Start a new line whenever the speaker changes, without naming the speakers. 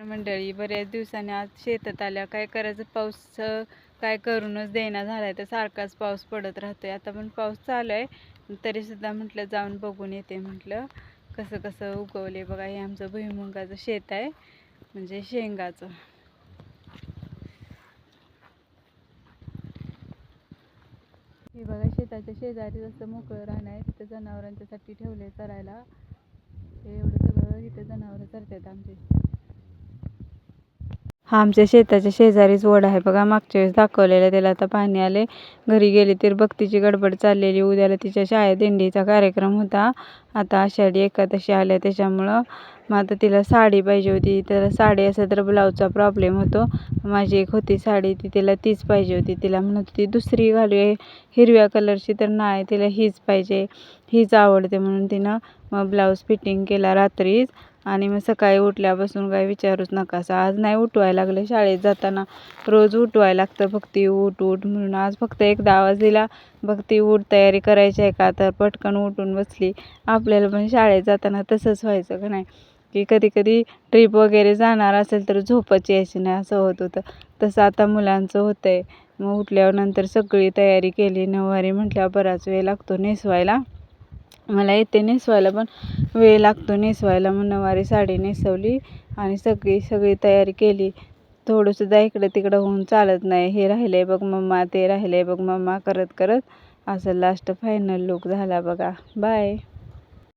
मंडळी, बऱ्याच दिवसांनी आज शेतात आल्या. काय करायचं, पाऊस काय करूनच देईना झालाय. तर सारखाच पाऊस पडत राहतोय. आता पण पाऊस चालू आहे, तरी सुद्धा म्हटलं जाऊन बघून येते. म्हटलं कसं कसं उगवले बघा. हे आमचं भुईमुगाचं शेत आहे, म्हणजे शेंगाचं. हे बघा, शेताच्या शेजारी जसं मोकळं रान आहे, तिथं जनावरांच्यासाठी ठेवले चरायला. हे एवढं सगळं इथं जनावरं चरतात आमचे. हा आमच्या शेताच्या शेजारीच ओढा आहे बघा. मागच्या वेळेस दाखवलेलं, त्याला आता पाणी आले. घरी गेली तर भक्तीची गडबड चाललेली. उद्याला तिच्या शाळेत दिंडीचा कार्यक्रम होता. आता आषाढी एकादशी आल्या त्याच्यामुळं मग आता तिला साडी पाहिजे होती. तर साडी असेल तर ब्लाऊजचा प्रॉब्लेम होतो. माझी एक होती साडी, ती तिला तीच पाहिजे होती. तिला म्हणत होती दुसरी घालूया हिरव्या कलरची, तर नाही, तिला हीच पाहिजे, हीच आवडते म्हणून तिनं मग ब्लाऊज फिटिंग केला रात्रीच. आणि मग सकाळी उठल्यापासून काय विचारूच नका. आज नाही उठवायला लागलं. शाळेत जाताना रोज उठवायला लागतं, भक्ती उठ उठ म्हणून. आज फक्त एकदा आवाज दिला, भक्ती उठ, तयारी करायची आहे का, तर पटकन उठून बसली. आपल्याला पण शाळेत जाताना तसंच व्हायचं का नाही, की कधी कधी ट्रिप वगैरे जाणार असेल तर झोपच यायची नाही, असं होत होतं. तसं आता मुलांचं होतं आहे. मग उठल्यावर नंतर सगळी तयारी केली. नऊवारी म्हटल्यावर बराच वेळ लागतो नेसवायला. मला येते नेसवायला, पण वेळ लागतो नेसवायला. मग नऊवारी साडी नेसवली आणि सगळी तयारी केली. थोडंसुद्धा इकडं तिकडं होऊन चालत नाही. हे राहिलं आहे बघ मम्मा, ते राहिलं आहे बघ मम्मा करत करत असं लास्ट फायनल लुक झाला बघा. बाय.